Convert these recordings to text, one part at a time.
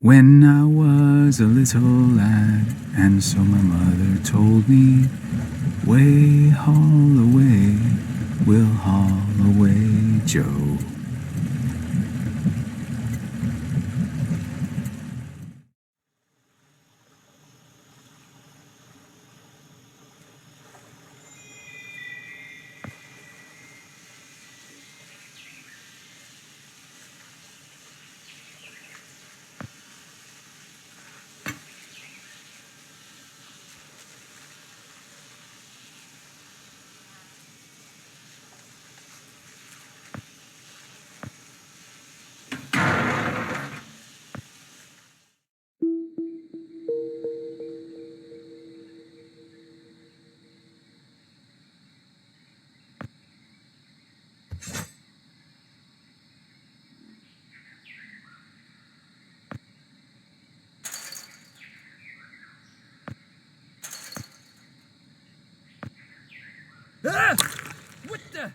When I was a little lad, and so my mother told me, way haul away, we'll haul away, Joe. Ah! What the?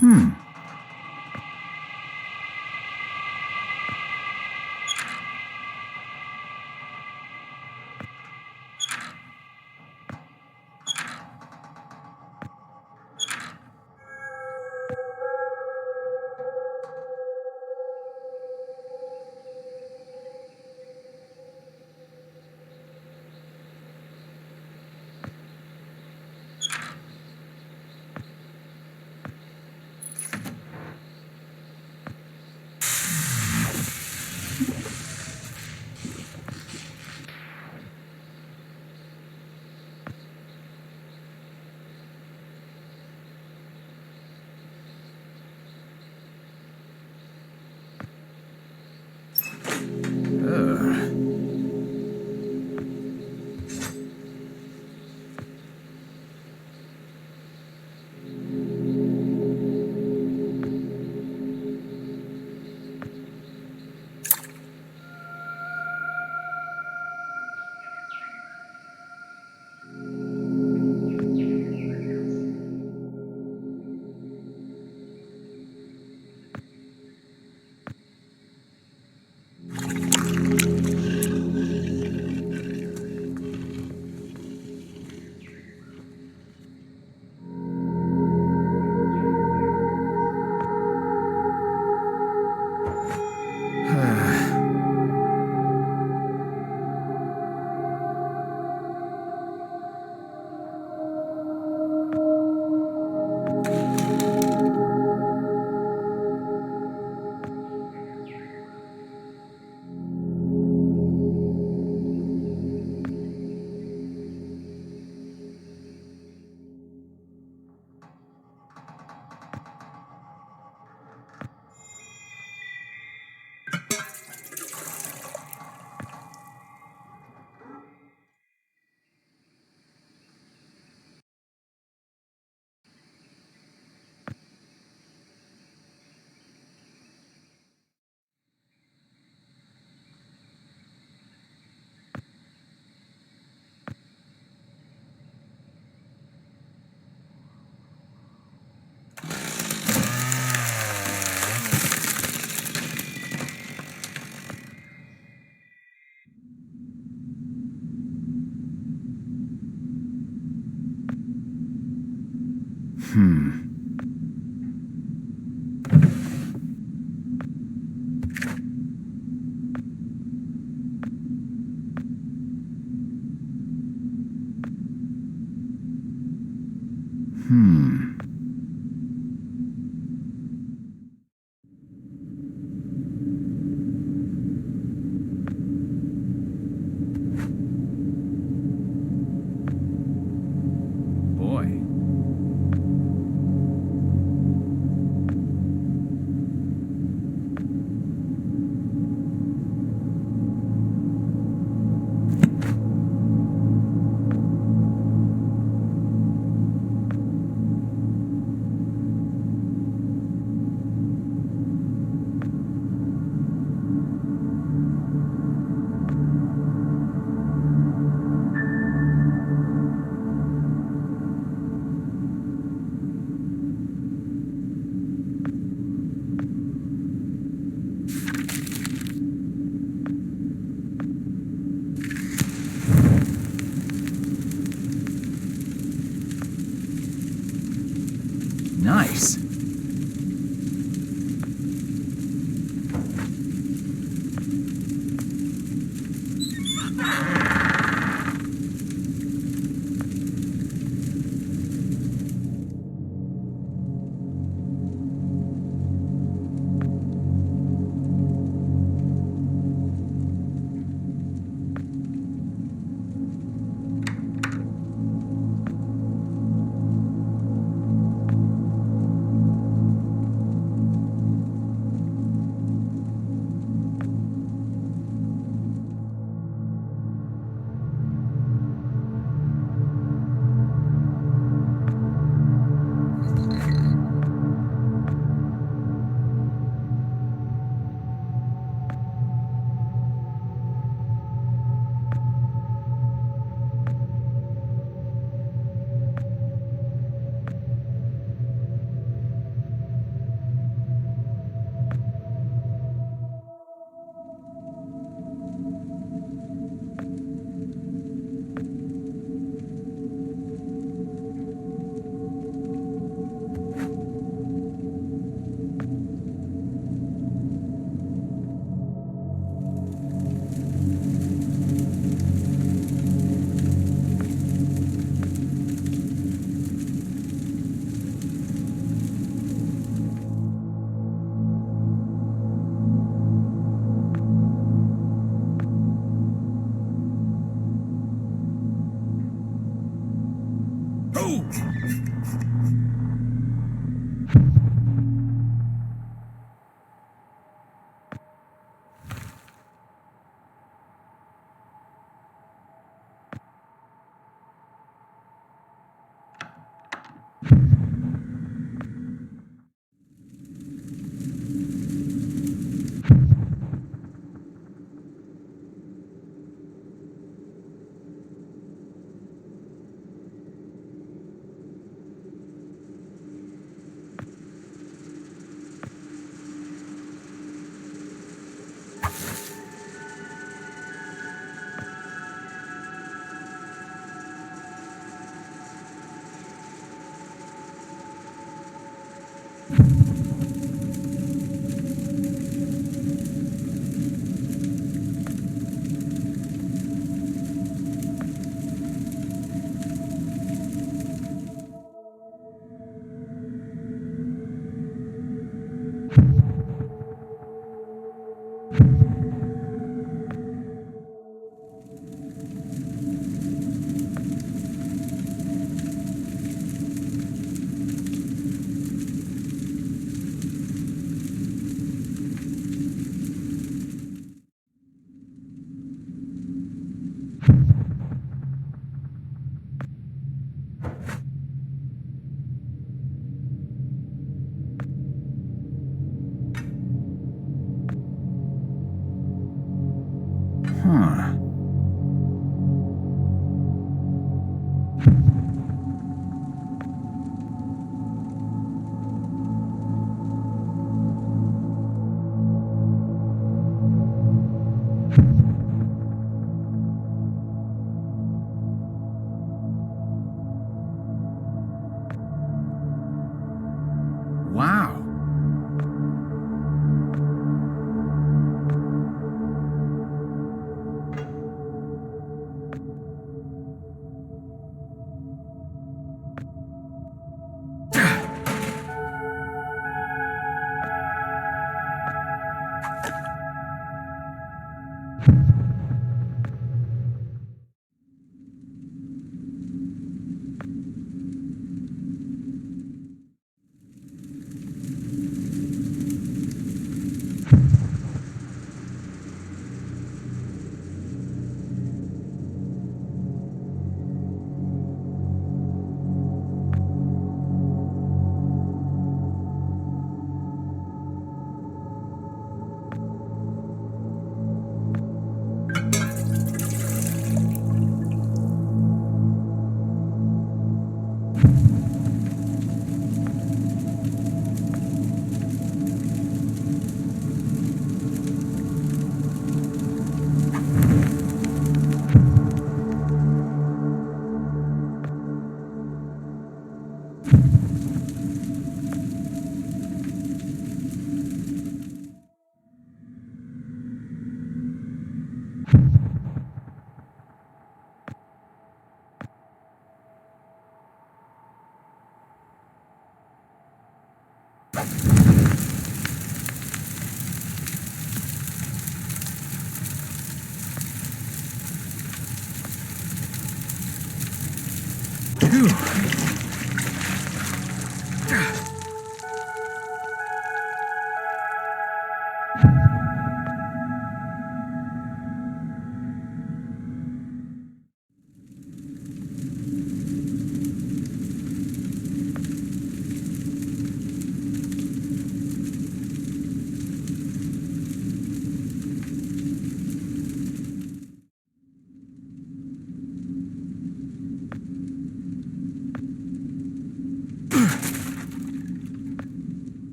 Hmm.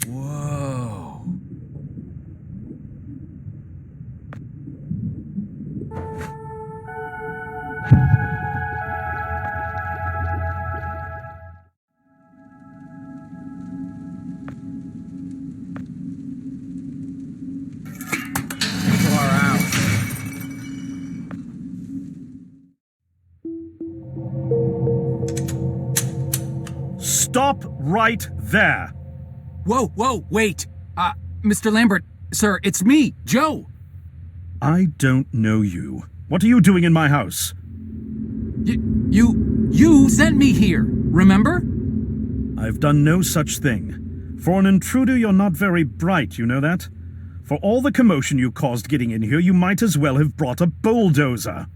Whoa. Far out. Stop right there! Whoa, wait. Mr. Lambert, sir, it's me, Joe. I don't know you. What are you doing in my house? You sent me here, remember? I've done no such thing. For an intruder, you're not very bright, you know that? For all the commotion you caused getting in here, you might as well have brought a bulldozer.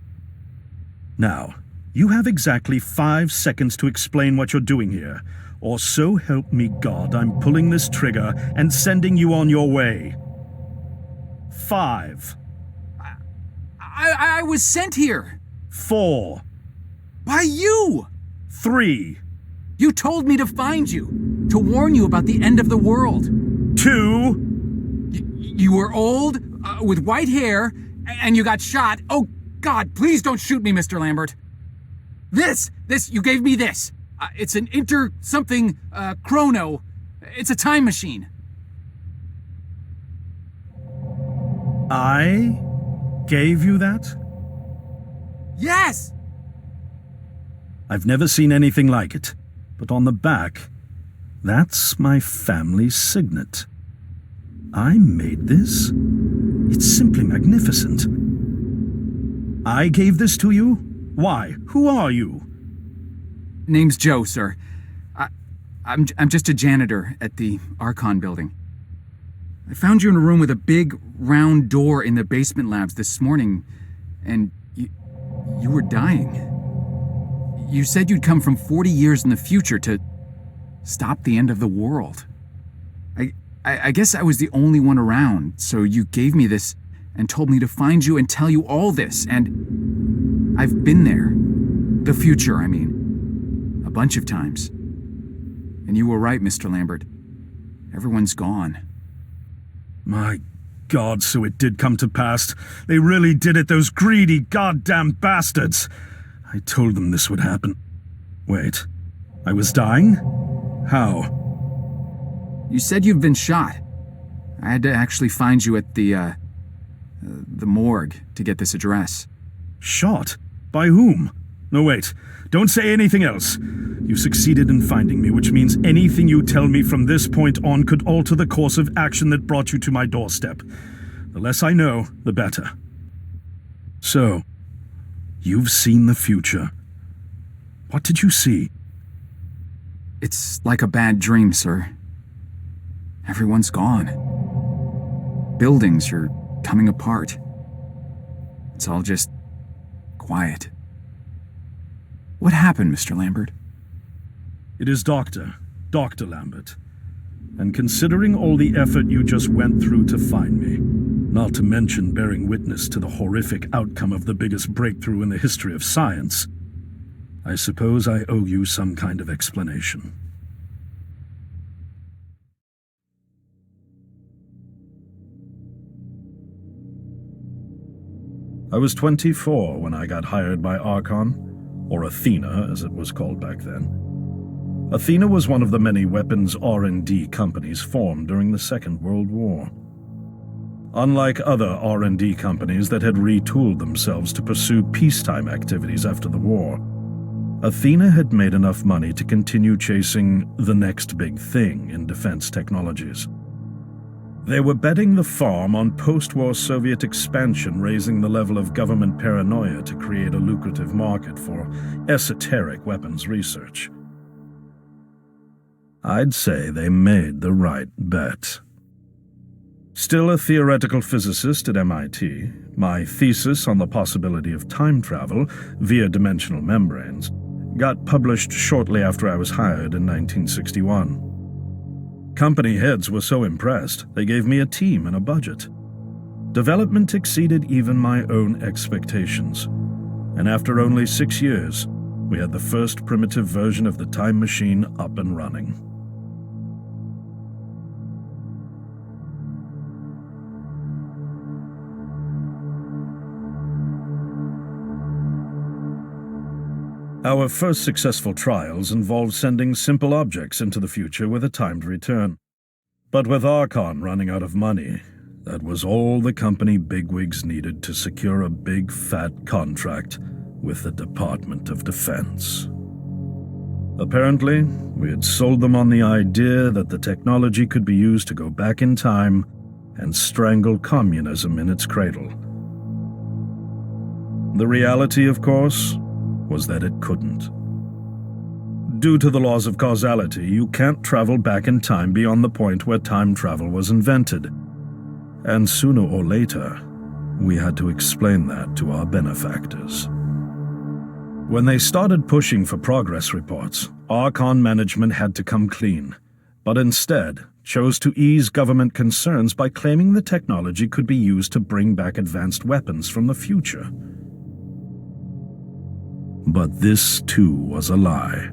Now, you have exactly 5 seconds to explain what you're doing here, or so help me God, I'm pulling this trigger and sending you on your way. 5. I was sent here. 4. By you! 3. You told me to find you, to warn you about the end of the world. 2. You were old, with white hair, and you got shot. Oh, God, please don't shoot me, Mr. Lambert. This, you gave me this. It's an chrono. It's a time machine. I gave you that? Yes! I've never seen anything like it, but on the back, that's my family signet. I made this? It's simply magnificent. I gave this to you? Why? Who are you? Name's Joe, sir. I'm just a janitor at the Archon building. I found you in a room with a big, round door in the basement labs this morning, and you were dying. You said you'd come from 40 years in the future to stop the end of the world. I guess I was the only one around, so you gave me this and told me to find you and tell you all this, and I've been there. The future, I mean. A bunch of times. And you were right, Mr. Lambert. Everyone's gone. My God, so it did come to pass. They really did it, those greedy goddamn bastards. I told them this would happen. Wait, I was dying? How? You said you've been shot. I had to actually find you at the morgue to get this address. Shot? By whom? No, wait. Don't say anything else. You succeeded in finding me, which means anything you tell me from this point on could alter the course of action that brought you to my doorstep. The less I know, the better. So, you've seen the future. What did you see? It's like a bad dream, sir. Everyone's gone. Buildings are coming apart. It's all just quiet. What happened, Mr. Lambert? It is Dr. Lambert. And considering all the effort you just went through to find me, not to mention bearing witness to the horrific outcome of the biggest breakthrough in the history of science, I suppose I owe you some kind of explanation. I was 24 when I got hired by Archon, or Athena as it was called back then. Athena was one of the many weapons R&D companies formed during the Second World War. Unlike other R&D companies that had retooled themselves to pursue peacetime activities after the war, Athena had made enough money to continue chasing the next big thing in defense technologies. They were betting the farm on post-war Soviet expansion, raising the level of government paranoia to create a lucrative market for esoteric weapons research. I'd say they made the right bet. Still a theoretical physicist at MIT, my thesis on the possibility of time travel via dimensional membranes got published shortly after I was hired in 1961. Company heads were so impressed, they gave me a team and a budget. Development exceeded even my own expectations, and after only 6 years, we had the first primitive version of the time machine up and running. Our first successful trials involved sending simple objects into the future with a timed return. But with Archon running out of money, that was all the company bigwigs needed to secure a big fat contract with the Department of Defense. Apparently, we had sold them on the idea that the technology could be used to go back in time and strangle communism in its cradle. The reality, of course, was that it couldn't. Due to the laws of causality, you can't travel back in time beyond the point where time travel was invented. And sooner or later, we had to explain that to our benefactors. When they started pushing for progress reports, Archon management had to come clean, but instead chose to ease government concerns by claiming the technology could be used to bring back advanced weapons from the future. But this, too, was a lie.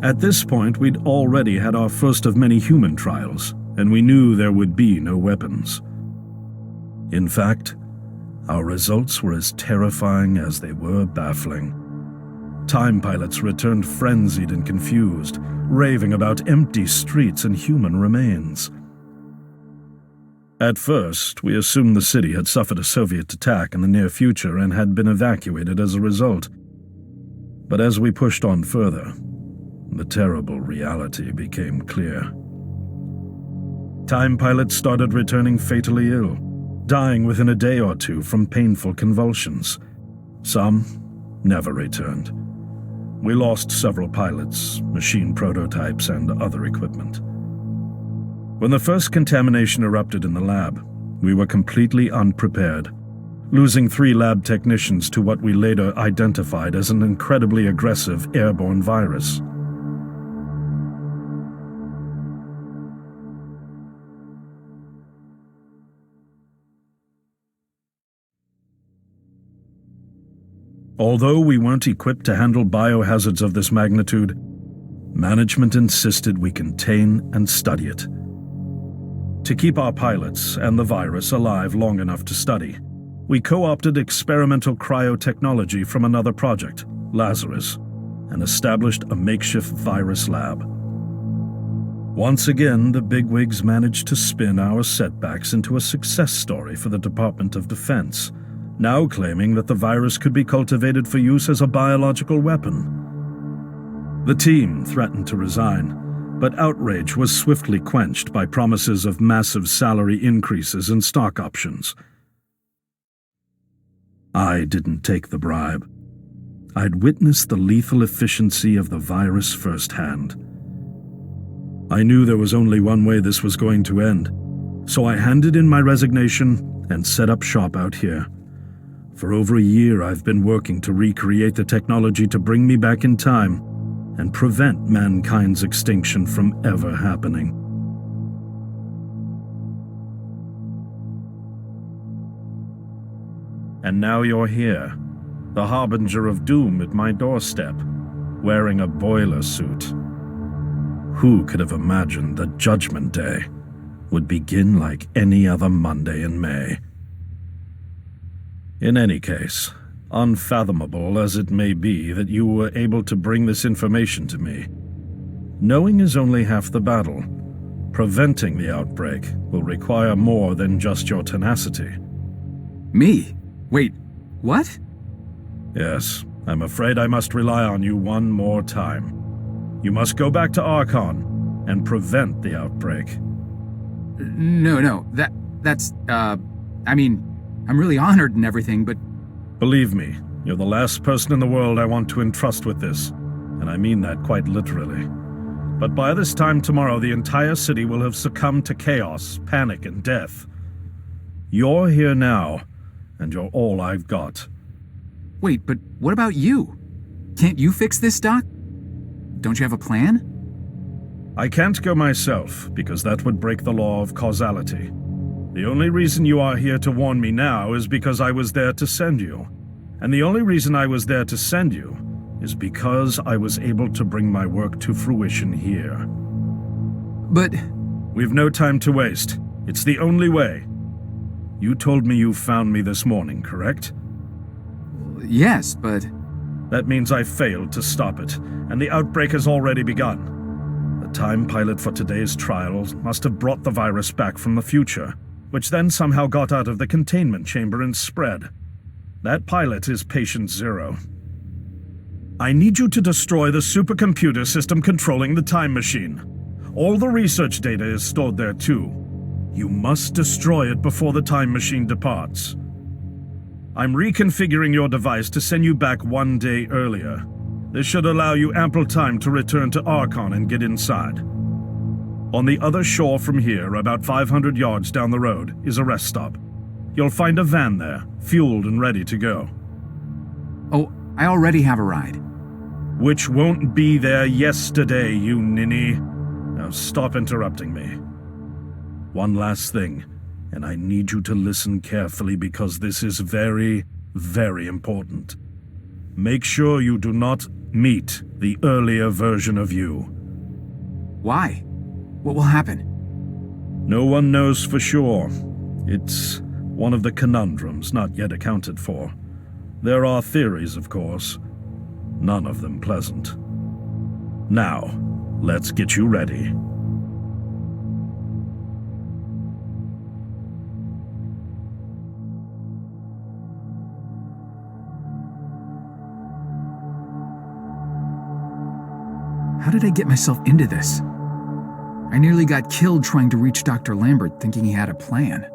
At this point, we'd already had our first of many human trials, and we knew there would be no weapons. In fact, our results were as terrifying as they were baffling. Time pilots returned frenzied and confused, raving about empty streets and human remains. At first, we assumed the city had suffered a Soviet attack in the near future and had been evacuated as a result. But as we pushed on further, the terrible reality became clear. Time pilots started returning fatally ill, dying within a day or two from painful convulsions. Some never returned. We lost several pilots, machine prototypes, and other equipment. When the first contamination erupted in the lab, we were completely unprepared, losing 3 lab technicians to what we later identified as an incredibly aggressive airborne virus. Although we weren't equipped to handle biohazards of this magnitude, management insisted we contain and study it. To keep our pilots and the virus alive long enough to study, we co-opted experimental cryotechnology from another project, Lazarus, and established a makeshift virus lab. Once again, the bigwigs managed to spin our setbacks into a success story for the Department of Defense, now claiming that the virus could be cultivated for use as a biological weapon. The team threatened to resign, but outrage was swiftly quenched by promises of massive salary increases and stock options. I didn't take the bribe. I'd witnessed the lethal efficiency of the virus firsthand. I knew there was only one way this was going to end, so I handed in my resignation and set up shop out here. For over a year, I've been working to recreate the technology to bring me back in time and prevent mankind's extinction from ever happening. And now you're here, the harbinger of doom at my doorstep, wearing a boiler suit. Who could have imagined that Judgment Day would begin like any other Monday in May? In any case, unfathomable as it may be that you were able to bring this information to me, knowing is only half the battle. Preventing the outbreak will require more than just your tenacity. Me? Wait, what? Yes, I'm afraid I must rely on you one more time. You must go back to Archon and prevent the outbreak. No, that's, I mean, I'm really honored and everything, but... Believe me, you're the last person in the world I want to entrust with this, and I mean that quite literally. But by this time tomorrow, the entire city will have succumbed to chaos, panic, and death. You're here now, and you're all I've got. Wait, but what about you? Can't you fix this, Doc? Don't you have a plan? I can't go myself, because that would break the law of causality. The only reason you are here to warn me now is because I was there to send you. And the only reason I was there to send you is because I was able to bring my work to fruition here. But... We've no time to waste. It's the only way. You told me you found me this morning, correct? Yes, but... That means I failed to stop it, and the outbreak has already begun. The time pilot for today's trials must have brought the virus back from the future, which then somehow got out of the containment chamber and spread. That pilot is Patient Zero. I need you to destroy the supercomputer system controlling the time machine. All the research data is stored there too. You must destroy it before the time machine departs. I'm reconfiguring your device to send you back 1 day earlier. This should allow you ample time to return to Archon and get inside. On the other shore from here, about 500 yards down the road, is a rest stop. You'll find a van there, fueled and ready to go. Oh, I already have a ride. Which won't be there yesterday, you ninny. Now stop interrupting me. One last thing, and I need you to listen carefully because this is very, very important. Make sure you do not meet the earlier version of you. Why? What will happen? No one knows for sure. It's one of the conundrums not yet accounted for. There are theories, of course. None of them pleasant. Now, let's get you ready. How did I get myself into this? I nearly got killed trying to reach Dr. Lambert thinking he had a plan.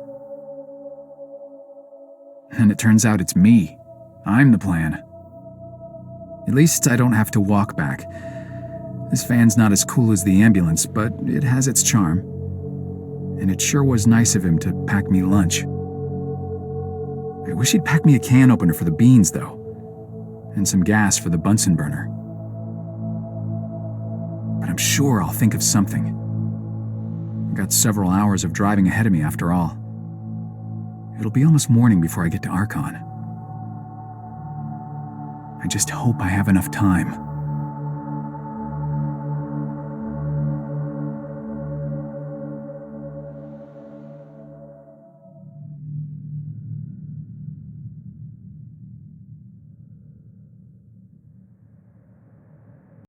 And it turns out it's me. I'm the plan. At least I don't have to walk back. This van's not as cool as the ambulance, but it has its charm. And it sure was nice of him to pack me lunch. I wish he'd pack me a can opener for the beans, though. And some gas for the Bunsen burner. But I'm sure I'll think of something. I've got several hours of driving ahead of me after all. It'll be almost morning before I get to Archon. I just hope I have enough time.